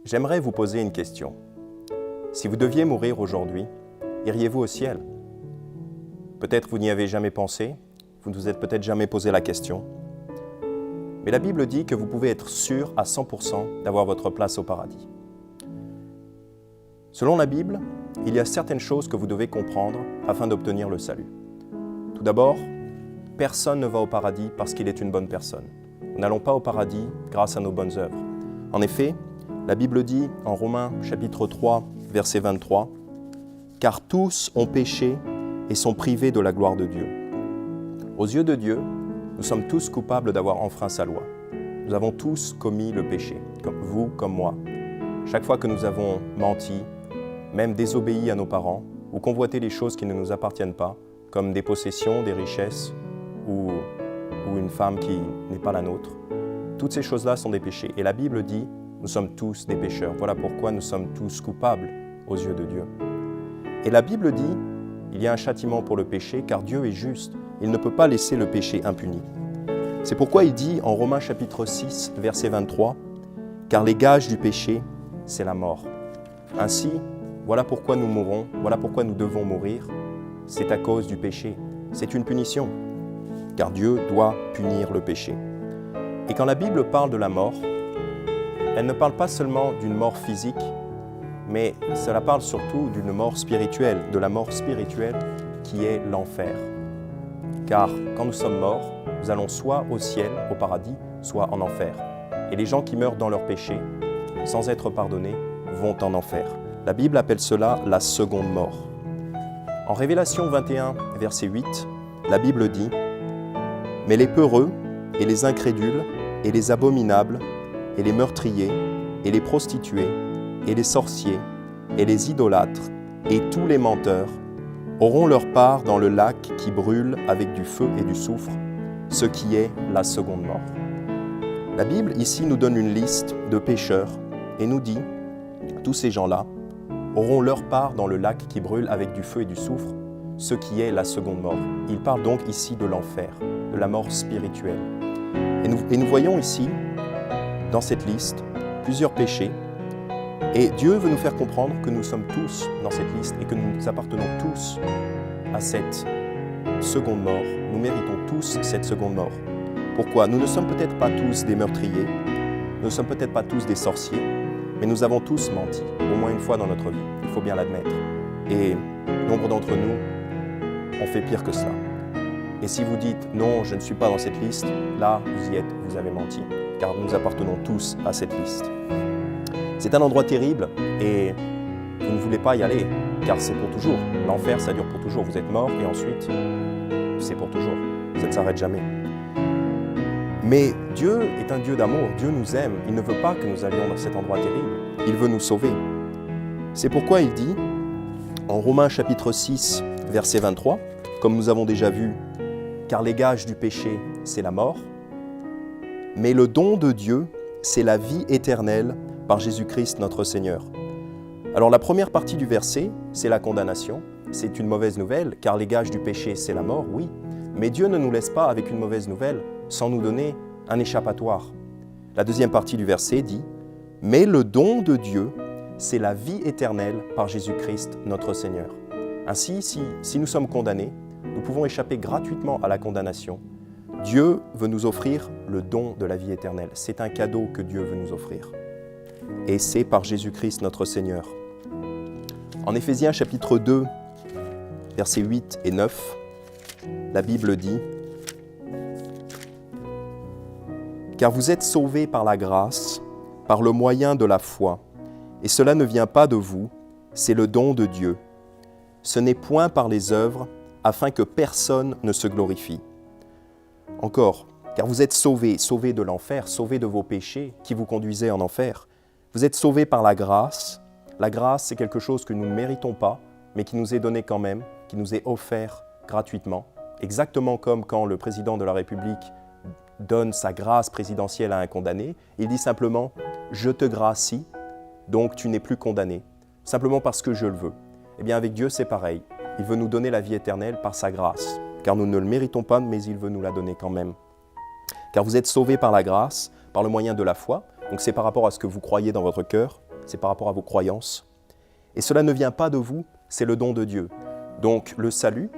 J'aimerais vous poser une question. Si vous deviez mourir aujourd'hui, iriez-vous au ciel? Peut-être vous n'y avez jamais pensé, vous ne vous êtes peut-être jamais posé la question. Mais la Bible dit que vous pouvez être sûr à 100% d'avoir votre place au paradis. Selon la Bible, il y a certaines choses que vous devez comprendre afin d'obtenir le salut. Tout d'abord, personne ne va au paradis parce qu'il est une bonne personne. Nous n'allons pas au paradis grâce à nos bonnes œuvres. En effet, la Bible dit en Romains chapitre 3, verset 23, « Car tous ont péché et sont privés de la gloire de Dieu. » Aux yeux de Dieu, nous sommes tous coupables d'avoir enfreint sa loi. Nous avons tous commis le péché, comme vous, comme moi. Chaque fois que nous avons menti, même désobéi à nos parents, ou convoité les choses qui ne nous appartiennent pas, comme des possessions, des richesses, ou une femme qui n'est pas la nôtre, toutes ces choses-là sont des péchés. Et la Bible dit, nous sommes tous des pécheurs. Voilà pourquoi nous sommes tous coupables aux yeux de Dieu. Et la Bible dit, il y a un châtiment pour le péché, car Dieu est juste. Il ne peut pas laisser le péché impuni. C'est pourquoi il dit en Romains chapitre 6, verset 23, « Car les gages du péché, c'est la mort. » Ainsi, voilà pourquoi nous mourons, voilà pourquoi nous devons mourir. C'est à cause du péché. C'est une punition, car Dieu doit punir le péché. Et quand la Bible parle de la mort, elle ne parle pas seulement d'une mort physique, mais cela parle surtout d'une mort spirituelle, de la mort spirituelle qui est l'enfer. Car quand nous sommes morts, nous allons soit au ciel, au paradis, soit en enfer. Et les gens qui meurent dans leur péché, sans être pardonnés, vont en enfer. La Bible appelle cela la seconde mort. En Révélation 21, verset 8, la Bible dit « Mais les peureux et les incrédules et les abominables et les meurtriers et les prostituées et les sorciers et les idolâtres et tous les menteurs auront leur part dans le lac qui brûle avec du feu et du soufre, ce qui est la seconde mort. » La Bible ici nous donne une liste de pécheurs et nous dit « Tous ces gens-là auront leur part dans le lac qui brûle avec du feu et du soufre, ce qui est la seconde mort. » Il parle donc ici de l'enfer, de la mort spirituelle. Et nous voyons ici, dans cette liste, plusieurs péchés. Et Dieu veut nous faire comprendre que nous sommes tous dans cette liste et que nous appartenons tous à cette seconde mort. Nous méritons tous cette seconde mort. Pourquoi? Nous ne sommes peut-être pas tous des meurtriers, nous ne sommes peut-être pas tous des sorciers, mais nous avons tous menti, au moins une fois dans notre vie, il faut bien l'admettre. Et nombre d'entre nous ont fait pire que cela. Et si vous dites « non, je ne suis pas dans cette liste », là, vous y êtes, vous avez menti, car nous appartenons tous à cette liste. C'est un endroit terrible et vous ne voulez pas y aller, car c'est pour toujours. L'enfer, ça dure pour toujours. Vous êtes mort et ensuite, c'est pour toujours. Ça ne s'arrête jamais. Mais Dieu est un Dieu d'amour. Dieu nous aime. Il ne veut pas que nous allions dans cet endroit terrible. Il veut nous sauver. C'est pourquoi il dit, en Romains chapitre 6, verset 23, comme nous avons déjà vu, « Car les gages du péché, c'est la mort, mais le don de Dieu, c'est la vie éternelle par Jésus-Christ notre Seigneur. » Alors la première partie du verset, c'est la condamnation. C'est une mauvaise nouvelle, car les gages du péché, c'est la mort, oui. Mais Dieu ne nous laisse pas avec une mauvaise nouvelle sans nous donner un échappatoire. La deuxième partie du verset dit « Mais le don de Dieu, c'est la vie éternelle par Jésus-Christ notre Seigneur. » Ainsi, si nous sommes condamnés, nous pouvons échapper gratuitement à la condamnation. Dieu veut nous offrir le don de la vie éternelle. C'est un cadeau que Dieu veut nous offrir. Et c'est par Jésus-Christ notre Seigneur. En Éphésiens chapitre 2, versets 8 et 9, la Bible dit « Car vous êtes sauvés par la grâce, par le moyen de la foi, et cela ne vient pas de vous, c'est le don de Dieu. Ce n'est point par les œuvres, afin que personne ne se glorifie. » Encore, car vous êtes sauvés, sauvés de l'enfer, sauvés de vos péchés qui vous conduisaient en enfer. Vous êtes sauvés par la grâce. La grâce, c'est quelque chose que nous ne méritons pas, mais qui nous est donné quand même, qui nous est offert gratuitement. Exactement comme quand le président de la République donne sa grâce présidentielle à un condamné. Il dit simplement « Je te gracie, donc tu n'es plus condamné. » Simplement parce que je le veux. Eh bien avec Dieu, c'est pareil. Il veut nous donner la vie éternelle par sa grâce, car nous ne le méritons pas, mais il veut nous la donner quand même. Car vous êtes sauvés par la grâce, par le moyen de la foi. Donc c'est par rapport à ce que vous croyez dans votre cœur. c'est par rapport à vos croyances. Et cela ne vient pas de vous, c'est le don de Dieu. Donc le salut,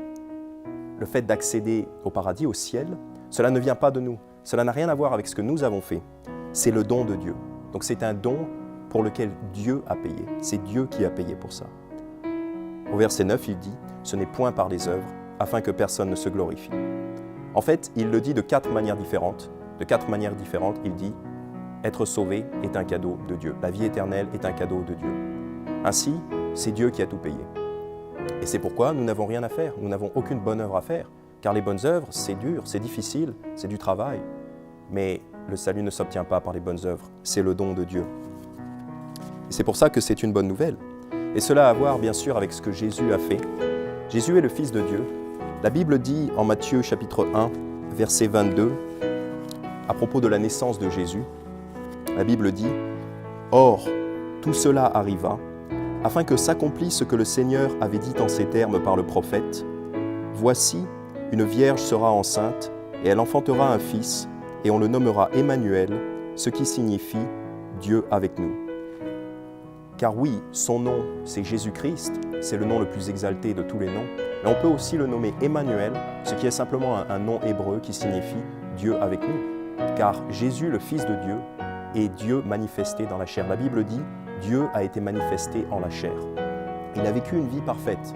le fait d'accéder au paradis, au ciel, cela ne vient pas de nous. Cela n'a rien à voir avec ce que nous avons fait. C'est le don de Dieu. Donc c'est un don pour lequel Dieu a payé. C'est Dieu qui a payé pour ça. Au verset 9, il dit « Ce n'est point par les œuvres, afin que personne ne se glorifie. » En fait, il le dit de 4 manières différentes. De 4 manières différentes, il dit « Être sauvé est un cadeau de Dieu. La vie éternelle est un cadeau de Dieu. » Ainsi, c'est Dieu qui a tout payé. Et c'est pourquoi nous n'avons rien à faire. Nous n'avons aucune bonne œuvre à faire. Car les bonnes œuvres, c'est dur, c'est difficile, c'est du travail. Mais le salut ne s'obtient pas par les bonnes œuvres. C'est le don de Dieu. Et c'est pour ça que c'est une bonne nouvelle. Et cela a à voir, bien sûr, avec ce que Jésus a fait. Jésus est le Fils de Dieu. La Bible dit en Matthieu chapitre 1, verset 22, à propos de la naissance de Jésus, la Bible dit « Or, tout cela arriva, afin que s'accomplisse ce que le Seigneur avait dit en ces termes par le prophète. Voici, une vierge sera enceinte, et elle enfantera un fils, et on le nommera Emmanuel, ce qui signifie Dieu avec nous. » Car oui, son nom, c'est Jésus-Christ, c'est le nom le plus exalté de tous les noms, mais on peut aussi le nommer Emmanuel, ce qui est simplement un nom hébreu qui signifie Dieu avec nous. Car Jésus, le Fils de Dieu, est Dieu manifesté dans la chair. La Bible dit « Dieu a été manifesté en la chair ». Il a vécu une vie parfaite.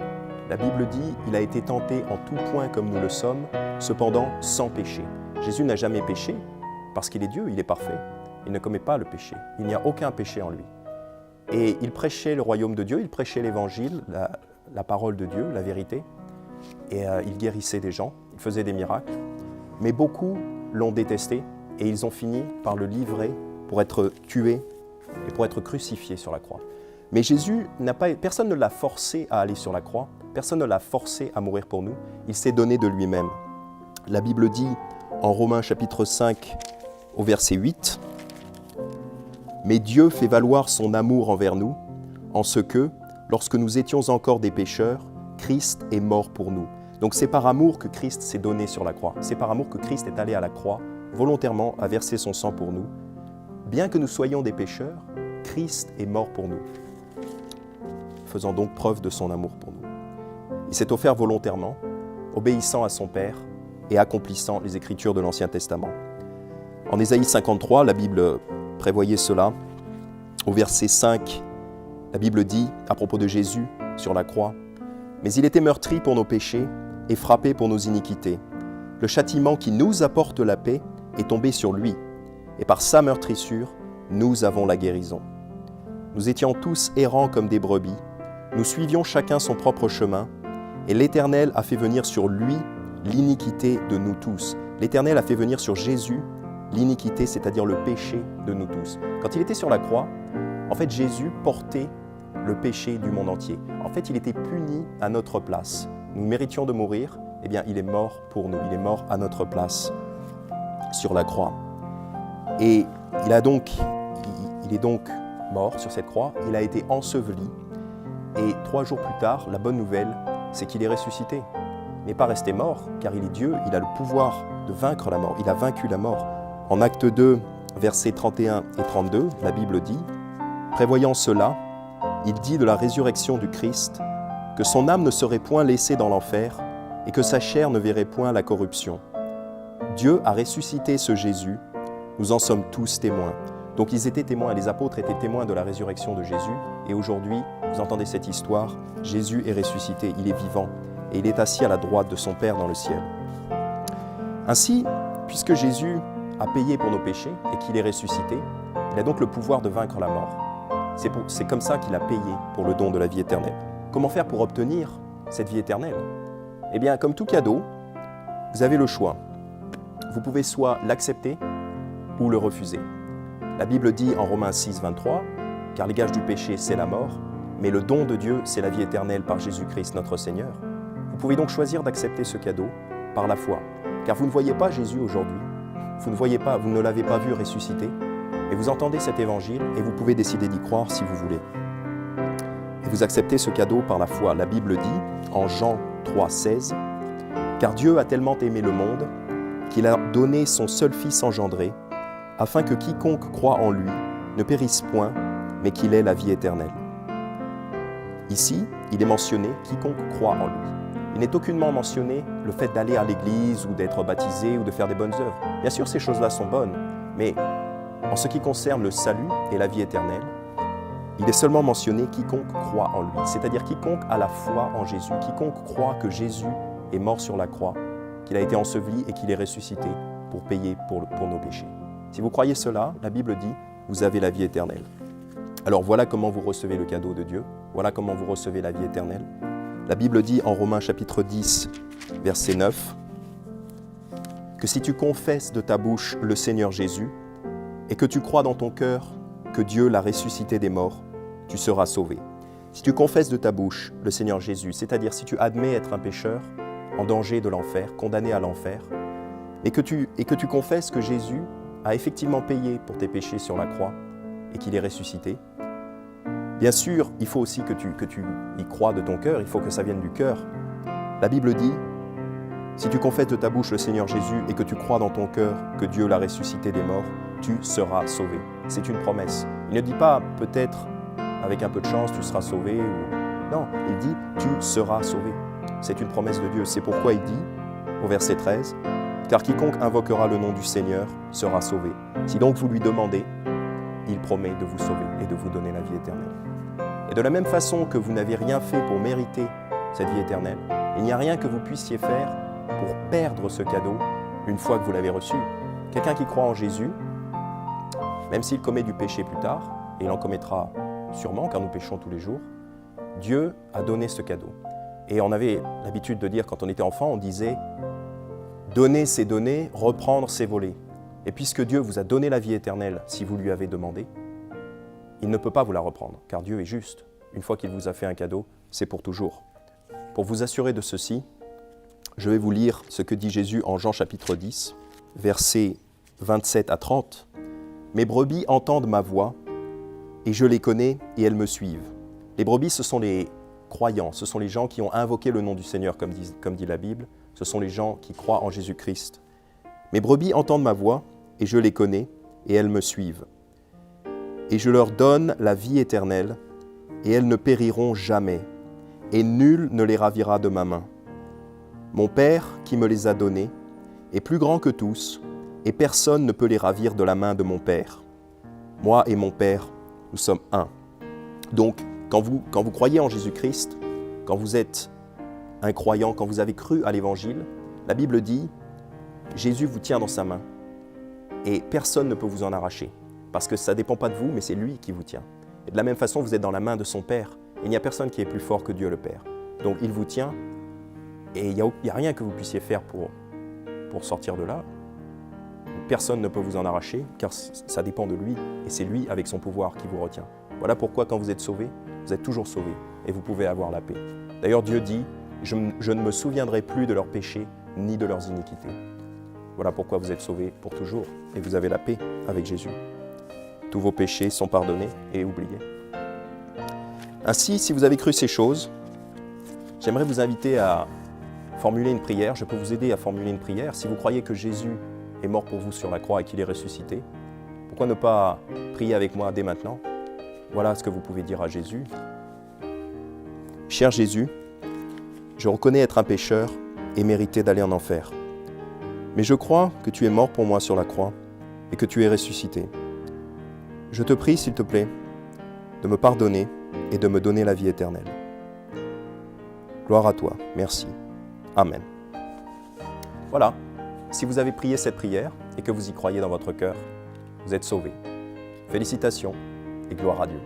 La Bible dit « Il a été tenté en tout point comme nous le sommes, cependant sans péché ». Jésus n'a jamais péché parce qu'il est Dieu, il est parfait. Il ne commet pas le péché. Il n'y a aucun péché en lui. Et il prêchait le royaume de Dieu, il prêchait l'évangile, la parole de Dieu, la vérité. Et il guérissait des gens, il faisait des miracles. Mais beaucoup l'ont détesté et ils ont fini par le livrer pour être tué et pour être crucifié sur la croix. Mais Jésus, personne ne l'a forcé à aller sur la croix, personne ne l'a forcé à mourir pour nous, il s'est donné de lui-même. La Bible dit en Romains chapitre 5 au verset 8, « Mais Dieu fait valoir son amour envers nous, en ce que, lorsque nous étions encore des pécheurs, Christ est mort pour nous. » Donc c'est par amour que Christ s'est donné sur la croix. C'est par amour que Christ est allé à la croix, volontairement à verser son sang pour nous. Bien que nous soyons des pécheurs, Christ est mort pour nous, faisant donc preuve de son amour pour nous. Il s'est offert volontairement, obéissant à son Père et accomplissant les Écritures de l'Ancien Testament. En Ésaïe 53, la Bible prévoyait cela. Au verset 5, la Bible dit, à propos de Jésus sur la croix, « Mais il était meurtri pour nos péchés et frappé pour nos iniquités. Le châtiment qui nous apporte la paix est tombé sur lui, et par sa meurtrissure, nous avons la guérison. Nous étions tous errants comme des brebis, nous suivions chacun son propre chemin, et l'Éternel a fait venir sur lui l'iniquité de nous tous. » L'Éternel a fait venir sur Jésus l'iniquité, c'est-à-dire le péché de nous tous. Quand il était sur la croix, en fait, Jésus portait le péché du monde entier. En fait, il était puni à notre place. Nous méritions de mourir, eh bien, il est mort pour nous. Il est mort à notre place sur la croix. Et il est donc mort sur cette croix. Il a été enseveli. Et 3 jours plus tard, la bonne nouvelle, c'est qu'il est ressuscité. Il n'est pas resté mort, car il est Dieu. Il a le pouvoir de vaincre la mort. Il a vaincu la mort. En Acte 2, versets 31 et 32, la Bible dit « Prévoyant cela, il dit de la résurrection du Christ que son âme ne serait point laissée dans l'enfer et que sa chair ne verrait point la corruption. Dieu a ressuscité ce Jésus, nous en sommes tous témoins. » Donc ils étaient témoins, les apôtres étaient témoins de la résurrection de Jésus. Et aujourd'hui, vous entendez cette histoire, Jésus est ressuscité, il est vivant et il est assis à la droite de son Père dans le ciel. Ainsi, puisque Jésus a payé pour nos péchés et qu'il est ressuscité, il a donc le pouvoir de vaincre la mort. C'est comme ça qu'il a payé pour le don de la vie éternelle. Comment faire pour obtenir cette vie éternelle? Eh bien, comme tout cadeau, vous avez le choix. Vous pouvez soit l'accepter ou le refuser. La Bible dit en Romains 6, 23, « Car les gages du péché, c'est la mort, mais le don de Dieu, c'est la vie éternelle par Jésus-Christ notre Seigneur. » Vous pouvez donc choisir d'accepter ce cadeau par la foi, car vous ne voyez pas Jésus aujourd'hui. Vous ne l'avez pas vu ressusciter, et vous entendez cet évangile et vous pouvez décider d'y croire si vous voulez. Et vous acceptez ce cadeau par la foi. La Bible dit en Jean 3, 16, « Car Dieu a tellement aimé le monde qu'il a donné son seul Fils engendré, afin que quiconque croit en lui ne périsse point, mais qu'il ait la vie éternelle. Ici, il est mentionné quiconque croit en lui. Il n'est aucunement mentionné le fait d'aller à l'église ou d'être baptisé ou de faire des bonnes œuvres. Bien sûr, ces choses-là sont bonnes, mais en ce qui concerne le salut et la vie éternelle, il est seulement mentionné quiconque croit en lui, c'est-à-dire quiconque a la foi en Jésus, quiconque croit que Jésus est mort sur la croix, qu'il a été enseveli et qu'il est ressuscité pour payer pour nos péchés. Si vous croyez cela, la Bible dit, vous avez la vie éternelle. Alors voilà comment vous recevez le cadeau de Dieu, voilà comment vous recevez la vie éternelle. La Bible dit en Romains chapitre 10, verset 9, que si tu confesses de ta bouche le Seigneur Jésus et que tu crois dans ton cœur que Dieu l'a ressuscité des morts, tu seras sauvé. Si tu confesses de ta bouche le Seigneur Jésus, c'est-à-dire si tu admets être un pécheur en danger de l'enfer, condamné à l'enfer, et que tu confesses que Jésus a effectivement payé pour tes péchés sur la croix et qu'il est ressuscité, bien sûr, il faut aussi que tu y crois de ton cœur, il faut que ça vienne du cœur. La Bible dit, si tu confesses de ta bouche le Seigneur Jésus et que tu crois dans ton cœur que Dieu l'a ressuscité des morts, tu seras sauvé. C'est une promesse. Il ne dit pas peut-être avec un peu de chance tu seras sauvé. Non, il dit tu seras sauvé. C'est une promesse de Dieu. C'est pourquoi il dit au verset 13, car quiconque invoquera le nom du Seigneur sera sauvé. Si donc vous lui demandez, il promet de vous sauver et de vous donner la vie éternelle. Et de la même façon que vous n'avez rien fait pour mériter cette vie éternelle, il n'y a rien que vous puissiez faire pour perdre ce cadeau une fois que vous l'avez reçu. Quelqu'un qui croit en Jésus, même s'il commet du péché plus tard, et il en commettra sûrement car nous péchons tous les jours, Dieu a donné ce cadeau. Et on avait l'habitude de dire quand on était enfant, on disait « donner c'est donner, reprendre c'est voler ». Et puisque Dieu vous a donné la vie éternelle si vous lui avez demandé, il ne peut pas vous la reprendre, car Dieu est juste. Une fois qu'il vous a fait un cadeau, c'est pour toujours. Pour vous assurer de ceci, je vais vous lire ce que dit Jésus en Jean chapitre 10, versets 27 à 30. « Mes brebis entendent ma voix, et je les connais, et elles me suivent. » Les brebis, ce sont les croyants, ce sont les gens qui ont invoqué le nom du Seigneur, comme dit la Bible. Ce sont les gens qui croient en Jésus-Christ. « Mes brebis entendent ma voix, et je les connais, et elles me suivent. Et je leur donne la vie éternelle, et elles ne périront jamais, et nul ne les ravira de ma main. Mon Père, qui me les a donnés, est plus grand que tous, et personne ne peut les ravir de la main de mon Père. Moi et mon Père, nous sommes un. » Donc, quand vous croyez en Jésus-Christ, quand vous êtes un croyant, quand vous avez cru à l'Évangile, la Bible dit « Jésus vous tient dans sa main, et personne ne peut vous en arracher. » Parce que ça ne dépend pas de vous, mais c'est lui qui vous tient. Et de la même façon, vous êtes dans la main de son Père. Et il n'y a personne qui est plus fort que Dieu le Père. Donc il vous tient, et il n'y a rien que vous puissiez faire pour sortir de là. Personne ne peut vous en arracher, car ça dépend de lui, et c'est lui, avec son pouvoir, qui vous retient. Voilà pourquoi, quand vous êtes sauvé, vous êtes toujours sauvé, et vous pouvez avoir la paix. D'ailleurs, Dieu dit, je ne me souviendrai plus de leurs péchés, ni de leurs iniquités. Voilà pourquoi vous êtes sauvés pour toujours, et vous avez la paix avec Jésus. Tous vos péchés sont pardonnés et oubliés. Ainsi, si vous avez cru ces choses, j'aimerais vous inviter à formuler une prière. Je peux vous aider à formuler une prière. Si vous croyez que Jésus est mort pour vous sur la croix et qu'il est ressuscité, pourquoi ne pas prier avec moi dès maintenant? Voilà ce que vous pouvez dire à Jésus. Cher Jésus, je reconnais être un pécheur et mériter d'aller en enfer. Mais je crois que tu es mort pour moi sur la croix et que tu es ressuscité. Je te prie, s'il te plaît, de me pardonner et de me donner la vie éternelle. Gloire à toi. Merci. Amen. Voilà. Si vous avez prié cette prière et que vous y croyez dans votre cœur, vous êtes sauvés. Félicitations et gloire à Dieu.